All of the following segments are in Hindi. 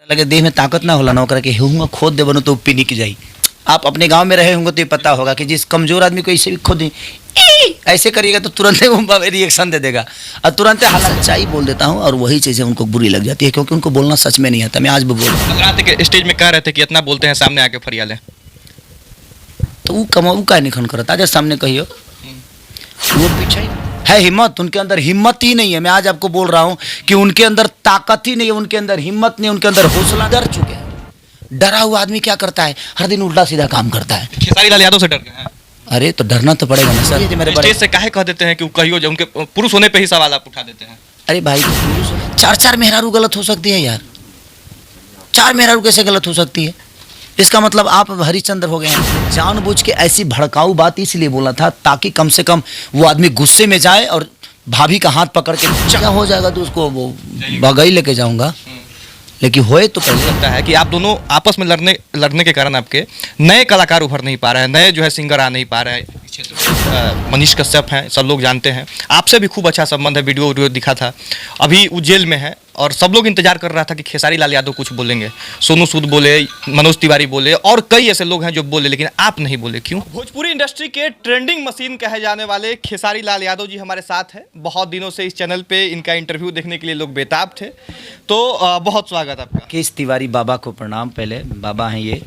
लगे देह में ताकत ना होला ना ओकरा के हुआ खोद दे बनो तो पी निक जाई। आप अपने गांव में रहे होंगे तो ये पता होगा कि जिस कमजोर आदमी को ऐसे भी खोद ऐसे करिएगा तो तुरंत ही वो रिएक्शन दे देगा और तुरंत हालांकि सच्चाई बोल देता हूँ और वही चीज़ें उनको बुरी लग जाती है क्योंकि उनको बोलना सच में नहीं आता। मैं आज भी बोल रहा था स्टेज में कह रहे थे कि इतना बोलते हैं सामने आके फरिया लें तो वो कमाऊ का निखन करता है सामने कहियो वो पीछे है हिम्मत, उनके अंदर हिम्मत ही नहीं है। मैं आज आपको बोल रहा हूँ कि उनके अंदर ताकत ही नहीं है, उनके अंदर हिम्मत नहीं, उनके अंदर हौसला। डर चुके हैं। डरा हुआ आदमी क्या करता है, हर दिन उल्टा सीधा काम करता है। खेसारी लाल यादव से डर गए हैं। अरे तो डरना तो पड़ेगा ना सर। ये मेरे स्टेज से काहे कह देते हैं कि कहियो जो उनके पुरुष होने पे ही सवाल आप उठा देते हैं। अरे भाई चार चार मेहरारू गलत हो सकती है यार, चार मेहरारू कैसे गलत हो सकती है? इसका मतलब आप हरिश्चंद्र हो गए हैं। जानबूझ के ऐसी भड़काऊ बात इसलिए बोला था ताकि कम से कम वो आदमी गुस्से में जाए और भाभी का हाथ पकड़ के क्या हो जाएगा तो उसको वो बगई लेके जाऊंगा। लेकिन होए तो पहले लगता है कि आप दोनों आपस में लड़ने के कारण आपके नए कलाकार उभर नहीं पा रहे हैं, नए जो है सिंगर आ नहीं पा रहे हैं। मनीष कश्यप हैं, सब लोग जानते हैं, आपसे भी खूब अच्छा संबंध है, वीडियो दिखा था। अभी वो जेल में है और सब लोग इंतजार कर रहा था कि खेसारी लाल यादव कुछ बोलेंगे। सोनू सूद बोले, मनोज तिवारी बोले और कई ऐसे लोग हैं जो बोले, लेकिन आप नहीं बोले, क्यों? भोजपुरी इंडस्ट्री के ट्रेंडिंग मशीन कहे जाने वाले खेसारी लाल यादव जी हमारे साथ हैं। बहुत दिनों से इस चैनल पे इनका इंटरव्यू देखने के लिए लोग बेताब थे, तो बहुत स्वागत आपका। केस तिवारी बाबा को प्रणाम। पहले बाबा हैं ये,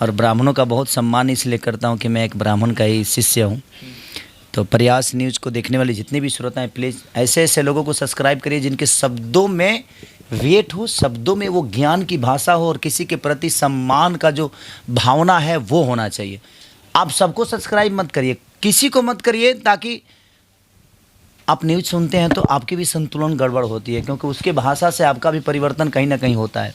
और ब्राह्मणों का बहुत सम्मान इसलिए करता हूँ कि मैं एक ब्राह्मण का ही शिष्य हूँ। तो प्रयास न्यूज़ को देखने वाले जितने भी श्रोता हैं, प्लीज़ ऐसे ऐसे लोगों को सब्सक्राइब करिए जिनके शब्दों में वेट हो, शब्दों में वो ज्ञान की भाषा हो और किसी के प्रति सम्मान का जो भावना है वो होना चाहिए। आप सबको सब्सक्राइब मत करिए, किसी को मत करिए, ताकि आप न्यूज़ सुनते हैं तो आपकी भी संतुलन गड़बड़ होती है, क्योंकि उसके भाषा से आपका भी परिवर्तन कहीं ना कहीं होता है।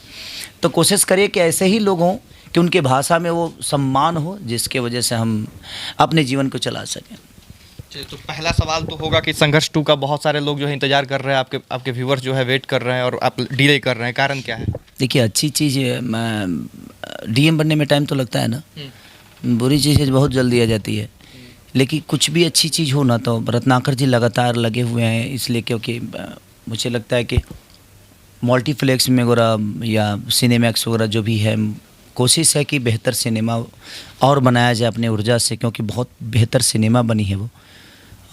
तो कोशिश करिए कि ऐसे ही लोग हों कि उनके भाषा में वो सम्मान हो, जिसके वजह से हम अपने जीवन को चला सकें। तो पहला सवाल तो होगा कि संघर्ष 2 का बहुत सारे लोग जो है इंतजार कर रहे हैं, आपके व्यूवर्स जो है वेट कर रहे हैं और आप डिले कर रहे हैं, कारण क्या है? देखिए अच्छी चीज़ डीएम बनने में टाइम तो लगता है ना, बुरी चीज़ बहुत जल्दी आ जाती है। लेकिन कुछ भी अच्छी चीज़ हो ना, तो रत्नाकर जी लगातार लगे हुए हैं, इसलिए क्योंकि मुझे लगता है कि मल्टीप्लेक्स में वगैरह या सिनेमैक्स वगैरह जो भी है, कोशिश है कि बेहतर सिनेमा और बनाया जाए अपने ऊर्जा से, क्योंकि बहुत बेहतर सिनेमा बनी है वो।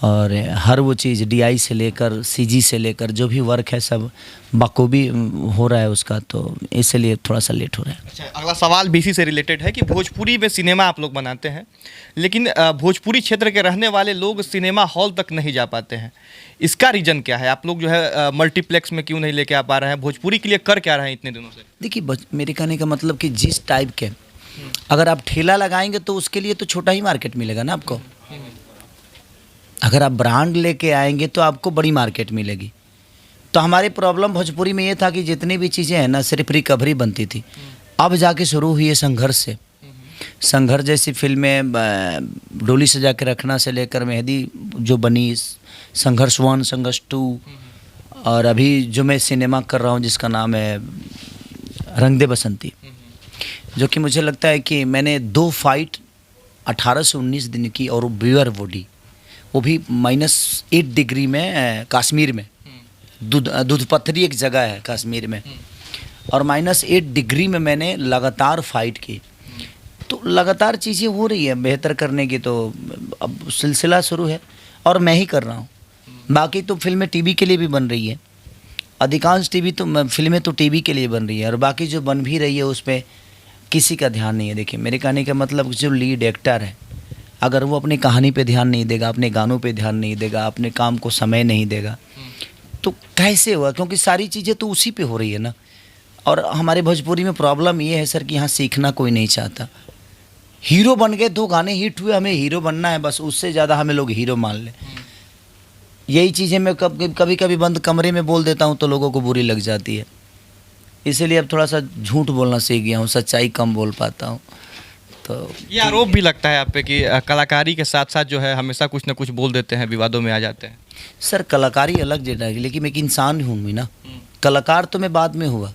और हर वो चीज़ डीआई से लेकर सीजी से लेकर जो भी वर्क है सब बखूबी हो रहा है उसका, तो इसलिए थोड़ा सा लेट हो रहा है। अच्छा, अगला सवाल भी इसी से रिलेटेड है कि भोजपुरी में सिनेमा आप लोग बनाते हैं, लेकिन भोजपुरी क्षेत्र के रहने वाले लोग सिनेमा हॉल तक नहीं जा पाते हैं। इसका रीज़न क्या है? आप लोग जो है मल्टीप्लेक्स में क्यों नहीं लेके आ पा रहे हैं? भोजपुरी के लिए कर क्या रहे हैं इतने दिनों से? देखिए मेरे कहने का मतलब कि जिस टाइप के अगर आप ठेला लगाएंगे तो उसके लिए तो छोटा ही मार्केट मिलेगा ना आपको। अगर आप ब्रांड लेके आएंगे तो आपको बड़ी मार्केट मिलेगी। तो हमारे प्रॉब्लम भोजपुरी में ये था कि जितनी भी चीज़ें हैं ना सिर्फ रिकवरी बनती थी, अब जाके शुरू हुई है संघर्ष से। संघर्ष जैसी फिल्में, डोली सजा के रखना से लेकर मेहंदी जो बनी, संघर्ष 1, संघर्ष 2, और अभी जो मैं सिनेमा कर रहा हूँ जिसका नाम है रंग दे बसंती, जो कि मुझे लगता है कि मैंने 2 फाइट 18 से 19 दिन की, और ब्यूअर बॉडी, वो भी -8 डिग्री में कश्मीर में, दूध पत्थरी एक जगह है कश्मीर में, और -8 डिग्री में मैंने लगातार फाइट की। तो लगातार चीज़ें हो रही है बेहतर करने की, तो अब सिलसिला शुरू है और मैं ही कर रहा हूँ। बाकी तो फिल्में टीवी के लिए भी बन रही है, अधिकांश फिल्में तो टीवी के लिए बन रही है, और बाकी जो बन भी रही है उस पर किसी का ध्यान नहीं है। देखिए मेरे कहने का मतलब जो लीड एक्टर है, अगर वो अपनी कहानी पे ध्यान नहीं देगा, अपने गानों पे ध्यान नहीं देगा, अपने काम को समय नहीं देगा, तो कैसे हुआ? क्योंकि सारी चीज़ें तो उसी पे हो रही है ना। और हमारे भोजपुरी में प्रॉब्लम ये है सर कि यहाँ सीखना कोई नहीं चाहता। हीरो बन गए, 2 गाने हिट हुए, हमें हीरो बनना है बस, उससे ज़्यादा हमें लोग हीरो मान लें। यही चीज़ें मैं कभी कभी बंद कमरे में बोल देता हूँ तो लोगों को बुरी लग जाती है, इसीलिए अब थोड़ा सा झूठ बोलना सीख गया हूँ, सच्चाई कम बोल पाता हूँ। तो ये आरोप भी लगता है आप पे कि कलाकारी के साथ साथ जो है हमेशा कुछ ना कुछ बोल देते हैं, विवादों में आ जाते हैं। सर कलाकारी अलग जगह है, लेकिन मैं एक इंसान हूँ भी ना। कलाकार तो मैं बाद में हुआ,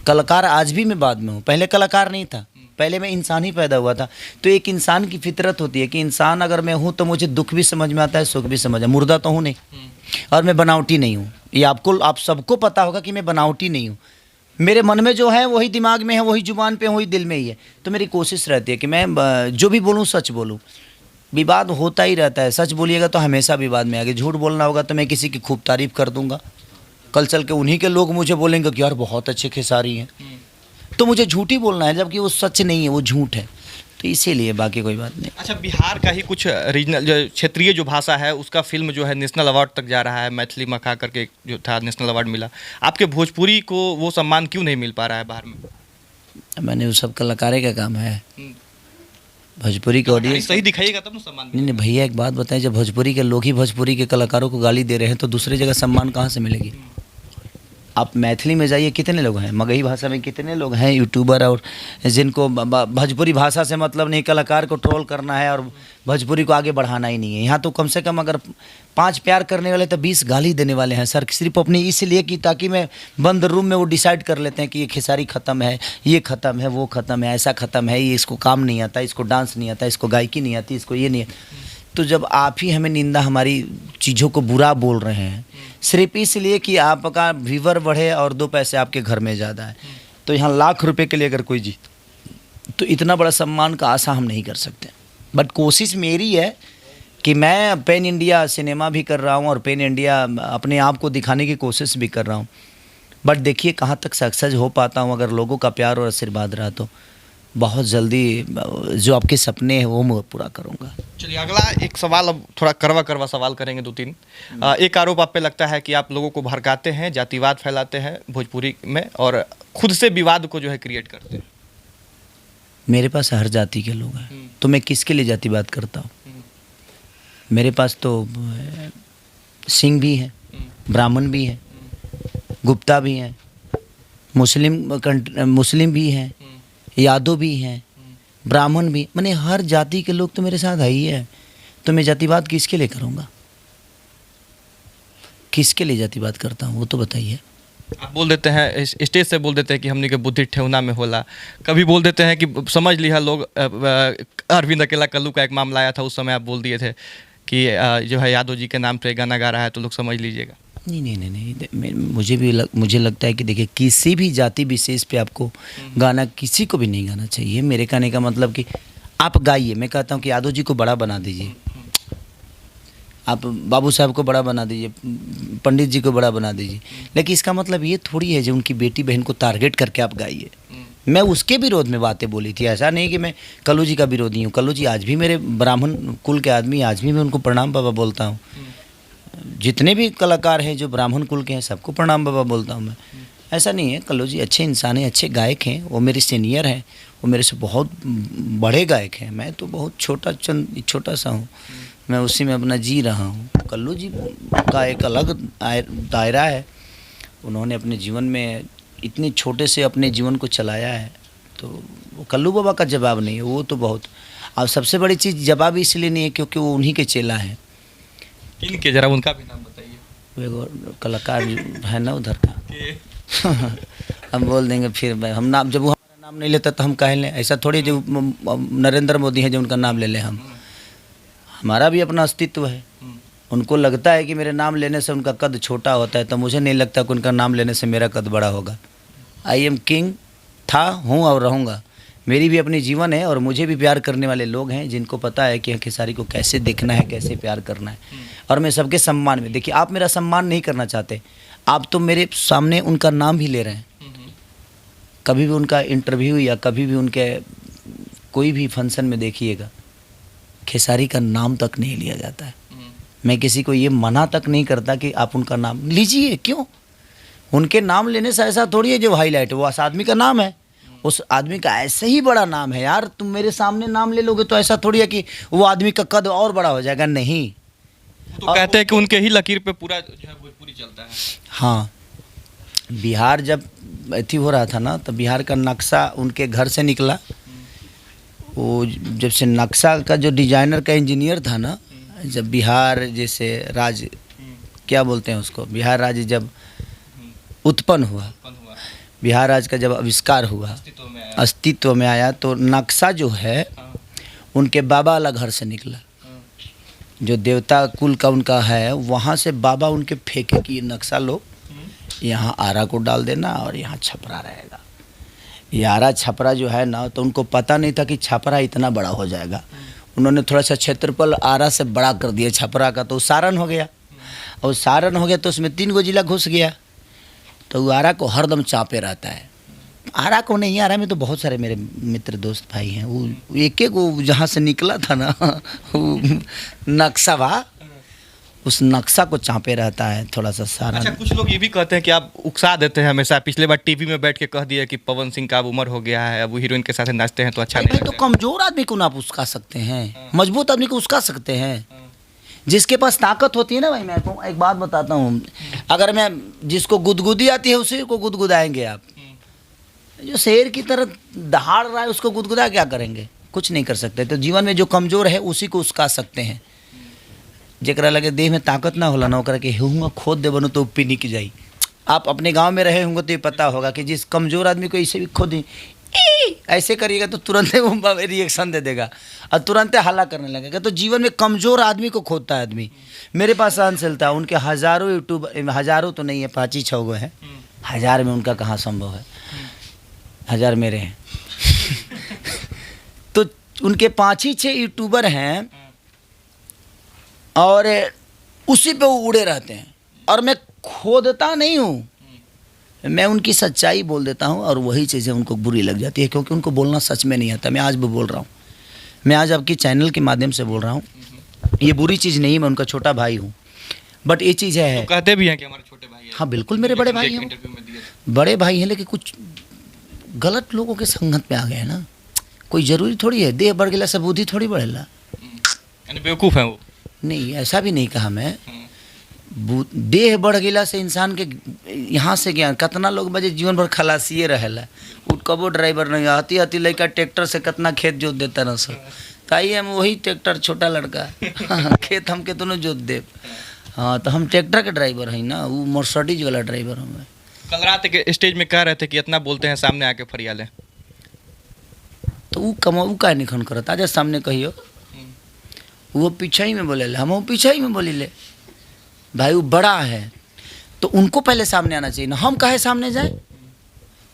कलाकार आज भी मैं बाद में हूँ, पहले कलाकार नहीं था, पहले मैं इंसान ही पैदा हुआ था। तो एक इंसान की फितरत होती है कि इंसान अगर मैं हूँ तो मुझे दुख भी समझ में आता है, सुख भी समझ, मुर्दा तो हूँ नहीं, और मैं बनावटी नहीं हूँ। ये आप सबको पता होगा कि मैं बनावटी नहीं हूँ। मेरे मन में जो है वही दिमाग में है, वही जुबान पे, वही दिल में ही है। तो मेरी कोशिश रहती है कि मैं जो भी बोलूँ सच बोलूँ। विवाद होता ही रहता है, सच बोलिएगा तो हमेशा विवाद में आगे। झूठ बोलना होगा तो मैं किसी की खूब तारीफ़ कर दूंगा, कल चल के उन्हीं के लोग मुझे बोलेंगे कि यार बहुत अच्छे खेसारी हैं। तो मुझे झूठ ही बोलना है, जबकि वो सच नहीं है, वो झूठ है। तो इसीलिए, बाकी कोई बात नहीं। अच्छा, बिहार का ही कुछ रीजनल जो क्षेत्रीय जो भाषा है उसका फिल्म जो है नेशनल अवार्ड तक जा रहा है, मैथिली मखा करके जो था नेशनल अवार्ड मिला। आपके भोजपुरी को वो सम्मान क्यों नहीं मिल पा रहा है बाहर में? मैंने वो सब कलाकारे का काम है, भोजपुरी के ऑडियंस सही दिखाइएगा तब ना सम्मान। नहीं भैया, एक बात बताएं, जब भोजपुरी के लोग ही भोजपुरी के कलाकारों को गाली दे रहे हैं तो दूसरी जगह सम्मान कहाँ से मिलेगी? आप मैथिली में जाइए, कितने लोग हैं, मगही भाषा में कितने लोग हैं यूट्यूबर, और जिनको भोजपुरी भाषा से मतलब नहीं, कलाकार को ट्रोल करना है और भोजपुरी को आगे बढ़ाना ही नहीं है। यहाँ तो कम से कम अगर 5 प्यार करने वाले तो 20 गाली देने वाले हैं सर, सिर्फ अपनी इसलिए कि ताकि मैं बंद रूम में वो डिसाइड कर लेते हैं कि ये खेसारी ख़त्म है, ये ख़त्म है, वो ख़त्म है, ऐसा ख़त्म है, ये इसको काम नहीं आता, इसको डांस नहीं आता, इसको गायकी नहीं आती, इसको ये नहीं आता। तो जब आप ही हमें निंदा, हमारी चीज़ों को बुरा बोल रहे हैं सिर्फ इसलिए कि आपका व्यूवर बढ़े और 2 पैसे आपके घर में ज़्यादा है, तो यहाँ लाख रुपए के लिए अगर कोई जीत, तो इतना बड़ा सम्मान का आशा हम नहीं कर सकते। बट कोशिश मेरी है कि मैं पैन इंडिया सिनेमा भी कर रहा हूँ और पैन इंडिया अपने आप को दिखाने की कोशिश भी कर रहा हूँ। बट देखिए कहाँ तक सक्सेस हो पाता हूँ, अगर लोगों का प्यार और आशीर्वाद रहा तो बहुत जल्दी जो आपके सपने हैं वो मैं पूरा करूँगा। चलिए, अगला एक सवाल, अब थोड़ा करवा सवाल करेंगे 2-3। एक आरोप आप पे लगता है कि आप लोगों को भड़काते हैं, जातिवाद फैलाते हैं भोजपुरी में और खुद से विवाद को जो है क्रिएट करते हैं। मेरे पास हर जाति के लोग हैं, तो मैं किसके लिए जातिवाद करता हूँ? मेरे पास तो सिंह भी हैं, ब्राह्मण भी हैं, गुप्ता भी हैं, मुस्लिम भी हैं, यादव भी हैं, ब्राह्मण भी, मैंने हर जाति के लोग तो मेरे साथ आई है। तो मैं जातिवाद किसके लिए करूँगा? किसके लिए जातिवाद करता हूँ वो तो बताइए। आप बोल देते हैं, स्टेज से बोल देते हैं कि हमने के बुद्धि ठेहुना में होला, कभी बोल देते हैं कि समझ लिया लोग, अरविंद अकेला कल्लू का एक मामला आया था, उस समय आप बोल दिए थे कि जो है यादव जी के नाम पे गाना गा रहा है तो लोग समझ लीजिएगा। नहीं, मुझे लगता है कि देखिए, किसी भी जाति विशेष पे आपको गाना किसी को भी नहीं गाना चाहिए। मेरे कहने का मतलब कि आप गाइए, मैं कहता हूँ कि यादव जी को बड़ा बना दीजिए, आप बाबू साहब को बड़ा बना दीजिए, पंडित जी को बड़ा बना दीजिए, लेकिन इसका मतलब ये थोड़ी है जो उनकी बेटी बहन को टारगेट करके आप गाइए। मैं उसके विरोध में बातें बोली थी, ऐसा नहीं कि मैं कल्लू जी का विरोधी हूँ। कल्लू जी आज भी मेरे ब्राह्मण कुल के आदमी, आज भी मैं उनको प्रणाम बाबा बोलता हूँ। जितने भी कलाकार हैं जो ब्राह्मण कुल के हैं सबको प्रणाम बाबा बोलता हूँ मैं। ऐसा नहीं है, कल्लू जी अच्छे इंसान हैं, अच्छे गायक हैं, वो मेरे सीनियर हैं, वो मेरे से बहुत बड़े गायक हैं। मैं तो बहुत छोटा सा हूँ, मैं उसी में अपना जी रहा हूँ। कल्लू जी का एक अलग दायरा है, उन्होंने अपने जीवन में इतने छोटे से अपने जीवन को चलाया है, तो वो कल्लू बाबा का जवाब नहीं है, वो तो बहुत। और सबसे बड़ी चीज़ जवाब इसलिए नहीं है क्योंकि वो उन्हीं के चेला हैं। किनके, जरा उनका भी नाम बताइए। वो कलाकार है ना उधर का हम बोल देंगे फिर हम नाम, जब वो हमारा नाम नहीं लेता तो हम कह लें, ऐसा थोड़ी जो नरेंद्र मोदी है जो उनका नाम ले लें हम। हमारा भी अपना अस्तित्व है। उनको लगता है कि मेरे नाम लेने से उनका कद छोटा होता है, तो मुझे नहीं लगता कि उनका नाम लेने से मेरा कद बड़ा होगा। आई एम किंग, था, हूँ और रहूँगा। मेरी भी अपनी जीवन है और मुझे भी प्यार करने वाले लोग हैं जिनको पता है कि खेसारी को कैसे देखना है, कैसे प्यार करना है। और मैं सबके सम्मान में, देखिए आप मेरा सम्मान नहीं करना चाहते, आप तो मेरे सामने उनका नाम भी ले रहे हैं। कभी भी उनका इंटरव्यू या कभी भी उनके कोई भी फंक्शन में देखिएगा, खेसारी का नाम तक नहीं लिया जाता है। मैं किसी को ये मना तक नहीं करता कि आप उनका नाम लीजिए, क्यों? उनके नाम लेने से ऐसा थोड़ी है जो हाईलाइट, वो उस आदमी का नाम है, उस आदमी का ऐसे ही बड़ा नाम है। यार तुम मेरे सामने नाम ले लोगे तो ऐसा थोड़ी है कि वो आदमी का कद और बड़ा हो जाएगा, नहीं। तो कहते हैं कि उनके ही लकीर पे पूरा जो है भोजपुरी चलता है। हाँ, बिहार जब अथी हो रहा था ना, तो बिहार का नक्शा उनके घर से निकला। वो जब से नक्शा का जो डिजाइनर का इंजीनियर था ना, जब बिहार जैसे राज्य, क्या बोलते हैं उसको, बिहार राज्य जब उत्पन्न हुआ, बिहार राज्य का जब आविष्कार हुआ, अस्तित्व में आया, तो नक्शा जो है उनके बाबा वाला घर से निकला। जो देवता कुल का उनका है, वहाँ से बाबा उनके फेंके कि ये नक्शा लो, यहाँ आरा को डाल देना और यहाँ छपरा रहेगा। ये आरा छपरा जो है ना, तो उनको पता नहीं था कि छपरा इतना बड़ा हो जाएगा। उन्होंने थोड़ा सा क्षेत्रफल आरा से बड़ा कर दिया छपरा का, तो सारण हो गया। और सारण हो गया तो उसमें 3 गो जिला घुस गया, तो वो आरा को हरदम चापे रहता है। आरा को नहीं, आरा में तो बहुत सारे मेरे मित्र दोस्त भाई हैं। वो एक एक वो जहाँ से निकला था ना वो नक्शा बा, उस नक्शा को चापे रहता है थोड़ा सा सारा। अच्छा, कुछ लोग ये भी कहते हैं कि आप उकसा देते हैं हमेशा। पिछले बार टीवी में बैठ के कह दिया कि पवन सिंह का अब उम्र हो गया है, अब वो हीरोइन के साथ नाचते हैं तो अच्छा नहीं लगता। तो कमजोर आदमी को ना आप उस्का सकते हैं, मजबूत आदमी को उस्का सकते हैं। जिसके पास ताकत होती है ना भाई, मैं आपको एक बात बताता हूँ, अगर मैं जिसको गुदगुदी आती है उसी को गुदगुदाएंगे आप। जो शेर की तरह दहाड़ रहा है उसको गुदगुदा क्या करेंगे? कुछ नहीं कर सकते। तो जीवन में जो कमजोर है उसी को उस्का सकते हैं। जेकरा लगे देह में ताकत ना होला ना, ओकरा के हुआ खोद दे बनो तो पी निक जाई। आप अपने गांव में रहे होंगे तो ये पता होगा कि जिस कमजोर आदमी को इसे भी खोद ऐसे करिएगा तो तुरंत वो रिएक्शन दे देगा और तुरंत हल्ला करने लगेगा। तो जीवन में कमजोर आदमी को खोदता है आदमी। मेरे पास सहनशीलता है, उनके हज़ारों यूट्यूब, हज़ारों तो नहीं है, 5-6 गो है। 1000 में उनका कहाँ संभव है, 1000 मेरे हैं। तो उनके 5-6 यूट्यूबर हैं और उसी पे वो उड़े रहते हैं। और मैं खोदता नहीं हूँ, मैं उनकी सच्चाई बोल देता हूँ और वही चीज़ें उनको बुरी लग जाती है, क्योंकि उनको बोलना सच में नहीं आता। मैं आज भी बोल रहा हूँ, मैं आज आपकी चैनल के माध्यम से बोल रहा हूँ, ये बुरी चीज़ नहीं, मैं उनका छोटा भाई हूँ, बट ये चीज़ है। तो कहते भी हैं कि हमारे छोटे भाई हैं। हाँ बिल्कुल, मेरे बड़े भाई हैं, बड़े भाई हैं, लेकिन कुछ गलत लोगों के संगत में आ गए हैं ना। कोई ज़रूरी थोड़ी है देह बढ़ गया से बुद्धि थोड़ी बढ़ेला, यानी बेवकूफ़ है वो। नहीं, ऐसा भी नहीं कहा मैं। देह बढ़ गया से इंसान के यहाँ से ज्ञान, कितना लोग बजे जीवन भर खलासिए रहेला, उठ कबो ड्राइवर नहीं आती आती लड़का ट्रैक्टर से कितना खेत जोत देता ना सर। ताई हम वही ट्रैक्टर छोटा लड़का खेत हमके दोनों जोत दे। हाँ, तो हम ट्रैक्टर के ड्राइवर हैं ना, वो मर्सिडीज वाला ड्राइवर हूँ मैं। कल रात के स्टेज में कह रहे थे कि इतना बोलते हैं, सामने आके फरिया लें। तो वो कमाऊ का निखन करता आजा सामने कहियो, वो पीछे ही में बोले, हम पीछे ही में बोली ले भाई। वो बड़ा है तो उनको पहले सामने आना चाहिए ना, हम काहे सामने जाए।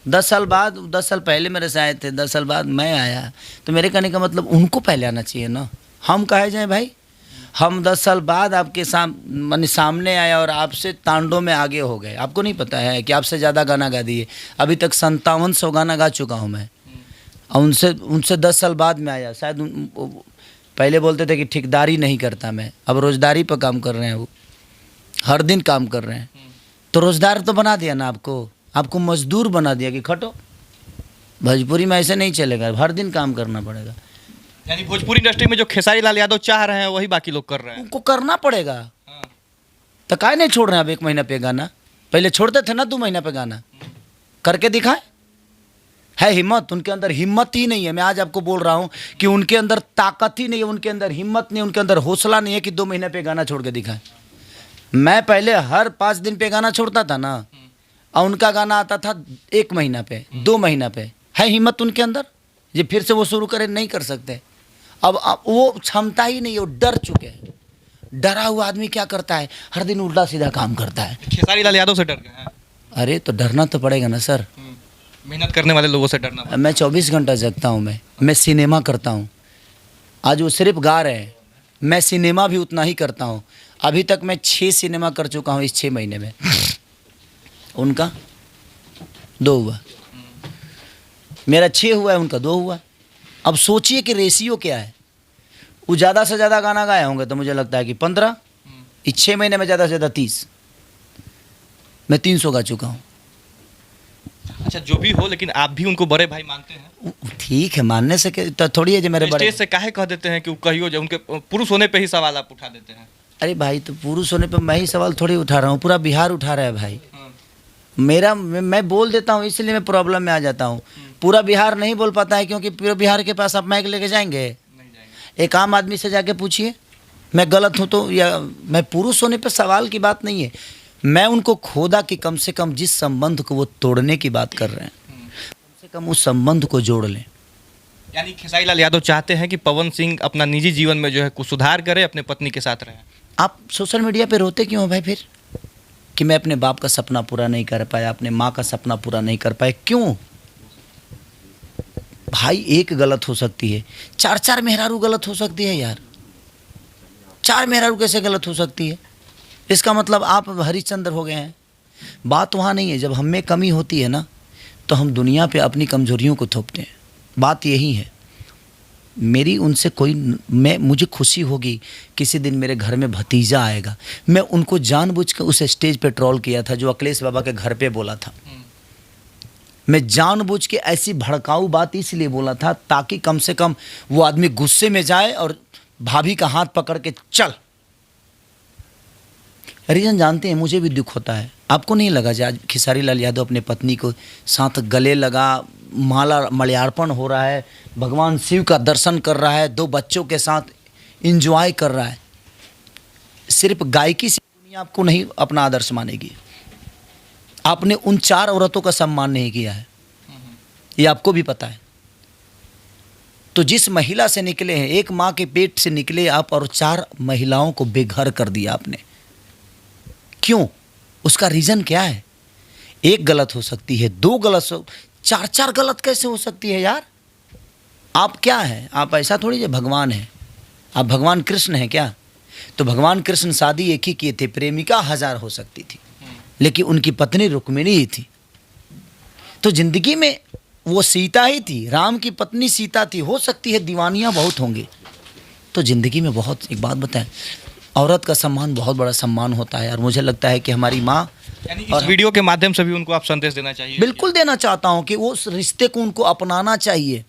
10 साल बाद, 10 साल पहले मेरे से आए थे, 10 साल बाद मैं आया, तो मेरे कहने का मतलब उनको पहले आना चाहिए ना, हम काहे जाए भाई। हम 10 साल बाद आपके सामने आए और आपसे तांडों में आगे हो गए। आपको नहीं पता है कि आपसे ज़्यादा गाना गा दिए, अभी तक 5700 गाना गा चुका हूँ मैं, और उनसे 10 साल बाद में आया। शायद पहले बोलते थे कि ठेकेदारी नहीं करता मैं, अब रोज़गारी पर काम कर रहे हैं, वो हर दिन काम कर रहे हैं। तो रोज़गार तो बना दिया ना आपको मजदूर बना दिया कि खटो। भोजपुरी में ऐसे नहीं चलेगा, हर दिन काम करना पड़ेगा। यानी भोजपुरी इंडस्ट्री में जो खेसारी लाल यादव चाह रहे हैं वही बाकी लोग कर रहे हैं, उनको करना पड़ेगा। तो काहे नहीं छोड़ रहे हैं अब 1 महीना पे गाना? पहले छोड़ते थे ना 2 महीना पे गाना, करके दिखाए। है हिम्मत, उनके अंदर हिम्मत ही नहीं है। मैं आज आपको बोल रहा हूँ कि उनके अंदर ताकत ही नहीं है, उनके अंदर हिम्मत नहीं, उनके अंदर हौसला नहीं है कि 2 महीने पे गाना छोड़ के दिखाएं। मैं पहले हर 5 दिन पे गाना छोड़ता था ना, और उनका गाना आता था 1 महीना पे, 2 महीना पे। है हिम्मत उनके अंदर, ये फिर से वो शुरू करें, नहीं कर सकते। अब वो क्षमता ही नहीं है, वो डर चुके हैं। डरा हुआ आदमी क्या करता है, हर दिन उल्टा सीधा काम करता है। खेसारी लाल यादव से डर गए हैं? अरे तो डरना तो पड़ेगा ना सर, मेहनत करने वाले लोगों से डरना पड़ेगा। मैं 24 घंटा जगता हूँ, मैं सिनेमा करता हूँ। आज वो सिर्फ गा रहे हैं, मैं सिनेमा भी उतना ही करता हूँ। अभी तक मैं 6 सिनेमा कर चुका हूँ इस 6 महीने में। उनका 2 हुआ, मेरा 6 हुआ है, उनका 2 हुआ। अब सोचिए कि रेशियो क्या है। वो ज़्यादा से ज़्यादा गाना गाए होंगे तो मुझे लगता है कि 15, इस 6 महीने में ज़्यादा से ज़्यादा 30, मैं 300 गा चुका हूँ। अच्छा, जो भी हो, लेकिन आप भी उनको बड़े भाई मानते हैं? ठीक है, मानने से तो थोड़ी है जो मेरे बड़े। स्टेज से काहे कह देते हैं कि वो कहियो, जब उनके पुरुष होने पे ही सवाल आप उठा देते हैं? अरे भाई, तो पुरुष होने पे मैं ही सवाल थोड़ी उठा रहा हूँ, पूरा बिहार उठा रहा है भाई। मैं बोल देता हूँ, इसलिए मैं प्रॉब्लम में आ जाता हूँ। पूरा बिहार नहीं बोल पाता है, क्योंकि पूरे बिहार के पास आप माइक लेके जाएंगे? नहीं जाएंगे। एक आम आदमी से जाके पूछिए, मैं गलत हूँ तो, या मैं पुरुष होने पे सवाल की बात नहीं है। मैं उनको खोदा कि कम से कम जिस संबंध को वो तोड़ने की बात कर रहे हैं, कम से कम उस संबंध को जोड़ लें। यानी खेसारी लाल यादव चाहते हैं कि पवन सिंह अपना निजी जीवन में जो है कुछ सुधार करे, अपने पत्नी के साथ रहे। आप सोशल मीडिया पे रोते क्यों हो भाई? फिर कि मैं अपने बाप का सपना पूरा नहीं कर पाया, अपने माँ का सपना पूरा नहीं कर पाया। क्यों भाई? एक गलत हो सकती है, 4 मेहरारू गलत हो सकती है यार। 4 मेहरारू कैसे गलत हो सकती है? इसका मतलब आप हरिश्चंद्र हो गए हैं। बात वहाँ नहीं है। जब हम में कमी होती है ना, तो हम दुनिया पे अपनी कमजोरियों को थोपते हैं। बात यही है। मेरी उनसे मुझे खुशी होगी किसी दिन मेरे घर में भतीजा आएगा। मैं उनको जानबूझ के उस स्टेज पे ट्रोल किया था जो अखिलेश बाबा के घर पे बोला था। मैं जानबूझ के ऐसी भड़काऊ बात इसलिए बोला था ताकि कम से कम वो आदमी गुस्से में जाए और भाभी का हाथ पकड़ के चल। रीजन जानते हैं, मुझे भी दुख होता है। आपको नहीं लगा आज खेसारी लाल यादव अपने पत्नी को साथ गले लगा, माला मल्यार्पण हो रहा है, भगवान शिव का दर्शन कर रहा है, 2 बच्चों के साथ एंजॉय कर रहा है। सिर्फ गायकी से दुनिया आपको नहीं अपना आदर्श मानेगी। आपने उन 4 औरतों का सम्मान नहीं किया है, ये आपको भी पता है। तो जिस महिला से निकले हैं, एक माँ के पेट से निकले आप और 4 महिलाओं को बेघर कर दिया आपने। क्यों? उसका रीज़न क्या है? एक गलत हो सकती है, 2 गलत हो, 4 गलत कैसे हो सकती है यार? आप क्या हैं? आप ऐसा थोड़ी है भगवान है। आप भगवान कृष्ण हैं क्या? तो भगवान कृष्ण शादी एक ही किए थे, प्रेमिका 1000 हो सकती थी, लेकिन उनकी पत्नी रुक्मिणी ही थी। तो जिंदगी में वो सीता ही थी, राम की पत्नी सीता थी। हो सकती है दीवानियाँ बहुत होंगी। तो ज़िंदगी में बहुत, एक बात बताएं, औरत का सम्मान बहुत बड़ा सम्मान होता है। और मुझे लगता है कि हमारी माँ, यानी इस वीडियो के माध्यम से भी उनको आप संदेश देना चाहिए। बिल्कुल देना चाहता हूँ कि उस रिश्ते को उनको अपनाना चाहिए,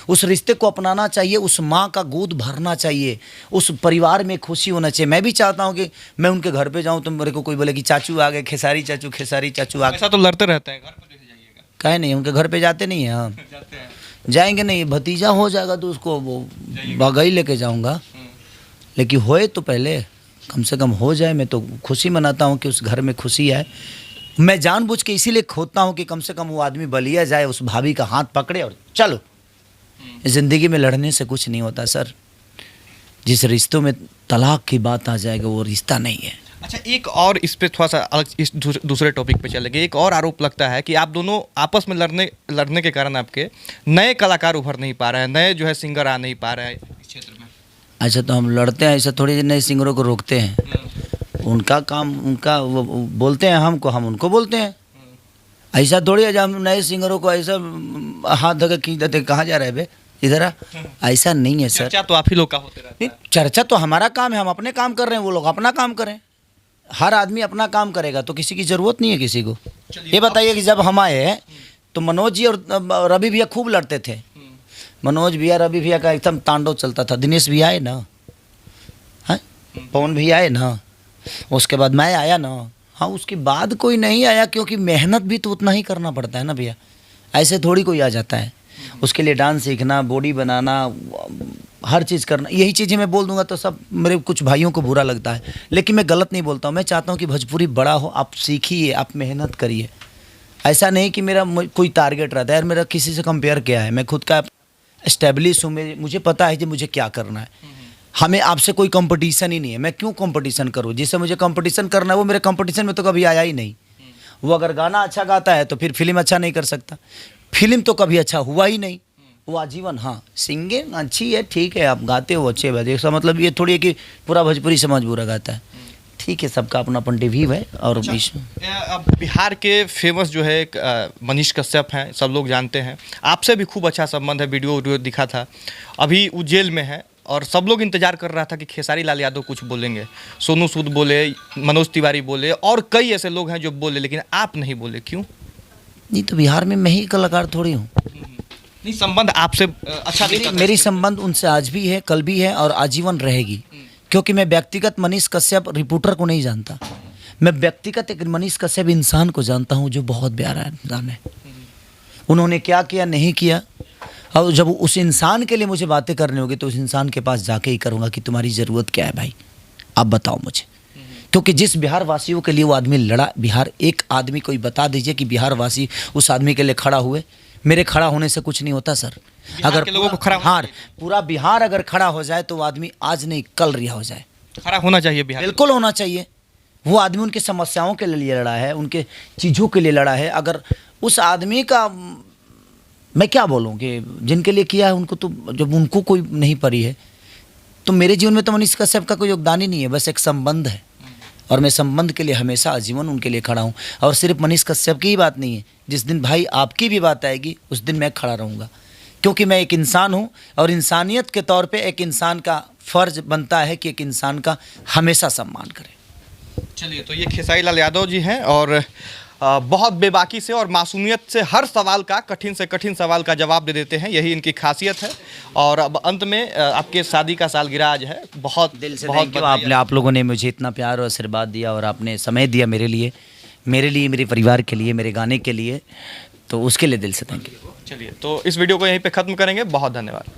उस रिश्ते को अपनाना चाहिए, उस माँ का गोद भरना चाहिए, उस परिवार में खुशी होना चाहिए। मैं भी चाहता हूँ कि मैं उनके घर पे जाऊँ तो मेरे को कोई बोले कि चाचू आ गए, खेसारी चाचू आ गए। ऐसा तो लड़ते रहते हैं, घर पे लेके जाइएगा। काहे नहीं, उनके घर पे जाते नहीं हैं हम। जाते हैं। जाएंगे नहीं, भतीजा हो जाएगा तो उसको वो बागई लेके जाऊँगा। लेकिन होए तो पहले कम से कम हो जाए। मैं तो खुशी मनाता हूँ कि उस घर में खुशी है। मैं जानबूझ के इसीलिए खोदता हूँ कि कम से कम वो आदमी बलिया जाए, उस भाभी का हाथ पकड़े और चलो। ज़िंदगी में लड़ने से कुछ नहीं होता सर। जिस रिश्तों में तलाक की बात आ जाएगा वो रिश्ता नहीं है। अच्छा, एक और इस पे थोड़ा सा अलग, इस दूसरे टॉपिक पे चलेंगे। एक और आरोप लगता है कि आप दोनों आपस में लड़ने के कारण आपके नए कलाकार उभर नहीं पा रहे हैं, नए जो है सिंगर आ नहीं पा रहे हैं इस क्षेत्र में। अच्छा, तो हम लड़ते हैं ऐसा थोड़ी नए सिंगरों को रोकते हैं। उनका काम, उनका वो बोलते हैं हमको, हम उनको बोलते हैं। ऐसा थोड़ी है जब हम नए सिंगरों को ऐसा हाथ धके खींच देते, कहाँ जा रहे बे इधर आ। ऐसा नहीं है सर। चर्चा तो आप ही लोग का होते रहता है। चर्चा तो हमारा काम है, हम अपने काम कर रहे हैं, वो लोग अपना काम करें। हर आदमी अपना काम करेगा तो किसी की ज़रूरत नहीं है किसी को। ये बताइए कि जब हम आए तो मनोज जी और रवि भैया खूब लड़ते थे। मनोज भैया, रवि भैया का एकदम तांडव चलता था। दिनेश भी आए ना, हैं, पवन भी आए ना, उसके बाद मैं आया ना। हाँ, उसके बाद कोई नहीं आया, क्योंकि मेहनत भी तो उतना ही करना पड़ता है ना भैया। ऐसे थोड़ी कोई आ जाता है। उसके लिए डांस सीखना, बॉडी बनाना, हर चीज़ करना। यही चीज़ें मैं बोल दूंगा तो सब मेरे कुछ भाइयों को बुरा लगता है, लेकिन मैं गलत नहीं बोलता हूँ। मैं चाहता हूँ कि भोजपुरी बड़ा हो, आप सीखिए, आप मेहनत करिए। ऐसा नहीं कि मेरा कोई टारगेट रहता है यार, मेरा किसी से कंपेयर क्या है। मैं खुद का एस्टेब्लिश हूँ, मुझे पता है कि मुझे क्या करना है। हमें आपसे कोई कंपटीशन ही नहीं है। मैं क्यों कंपटीशन करूँ? जिससे मुझे कंपटीशन करना है वो मेरे कंपटीशन में तो कभी आया ही नहीं। वो अगर गाना अच्छा गाता है तो फिर फिल्म अच्छा नहीं कर सकता। फिल्म तो कभी अच्छा हुआ ही नहीं, वो आजीवन। हाँ, सिंगिंग अच्छी है, ठीक है, आप गाते हो अच्छे बात। इसका मतलब ये थोड़ी है कि पूरा भोजपुरी समाज बुरा गाता है। ठीक है, सबका अपना पॉइंट ऑफ व्यू है। और अब बिहार के फेमस जो है मनीष कश्यप हैं, सब लोग जानते हैं। आपसे भी खूब अच्छा संबंध है, वीडियो दिखा था। अभी वो जेल में है और सब लोग इंतजार कर रहा था कि खेसारी लाल यादव कुछ बोलेंगे। सोनू सूद बोले, मनोज तिवारी बोले और कई ऐसे लोग हैं जो बोले, लेकिन आप नहीं बोले, क्यों? नहीं, तो बिहार में मैं ही कलाकार थोड़ी हूँ। नहीं, संबंध आपसे अच्छा मेरी संबंध उनसे आज भी है, कल भी है और आजीवन रहेगी। क्योंकि मैं व्यक्तिगत मनीष कश्यप रिपोर्टर को नहीं जानता। मैं व्यक्तिगत एक मनीष कश्यप इंसान को जानता हूँ जो बहुत प्यारा इंसान है। उन्होंने क्या किया, नहीं किया, और जब उस इंसान के लिए मुझे बातें करनी होगी तो उस इंसान के पास जाके ही करूँगा कि तुम्हारी ज़रूरत क्या है भाई, आप बताओ मुझे। क्योंकि जिस बिहार वासियों के लिए वो आदमी लड़ा, बिहार एक आदमी कोई बता दीजिए कि बिहार वासी उस आदमी के लिए खड़ा हुए। मेरे खड़ा होने से कुछ नहीं होता सर। अगर के लोगों को खड़ा पूरा बिहार अगर खड़ा हो जाए तो वो आदमी आज नहीं कल रिहा हो जाए। खड़ा होना चाहिए बिहार, बिल्कुल होना चाहिए। वो आदमी उनकी समस्याओं के लिए लड़ा है, उनके चीज़ों के लिए लड़ा है। अगर उस आदमी का मैं क्या बोलूँ कि जिनके लिए किया है उनको तो जब उनको कोई नहीं पड़ी है, तो मेरे जीवन में तो मनीष कश्यप का कोई योगदान ही नहीं है, बस एक संबंध है। और मैं संबंध के लिए हमेशा आजीवन उनके लिए खड़ा हूँ। और सिर्फ मनीष कश्यप की ही बात नहीं है, जिस दिन भाई आपकी भी बात आएगी उस दिन मैं खड़ा रहूँगा, क्योंकि मैं एक इंसान हूँ और इंसानियत के तौर पे एक इंसान का फ़र्ज बनता है कि एक इंसान का हमेशा सम्मान करें। चलिए, तो ये खेसारी लाल यादव जी हैं और बहुत बेबाकी से और मासूमियत से हर सवाल का, कठिन से कठिन सवाल का जवाब दे देते हैं, यही इनकी खासियत है। और अब अंत में आपके शादी का सालगिरह आज है, बहुत दिल से बहुत थैंक यू। आप लोगों ने मुझे इतना प्यार और आशीर्वाद दिया और आपने समय दिया मेरे लिए, मेरे परिवार के लिए, मेरे गाने के लिए, तो उसके लिए दिल से थैंक यू। चलिए, तो इस वीडियो को यहीं पे ख़त्म करेंगे। बहुत धन्यवाद।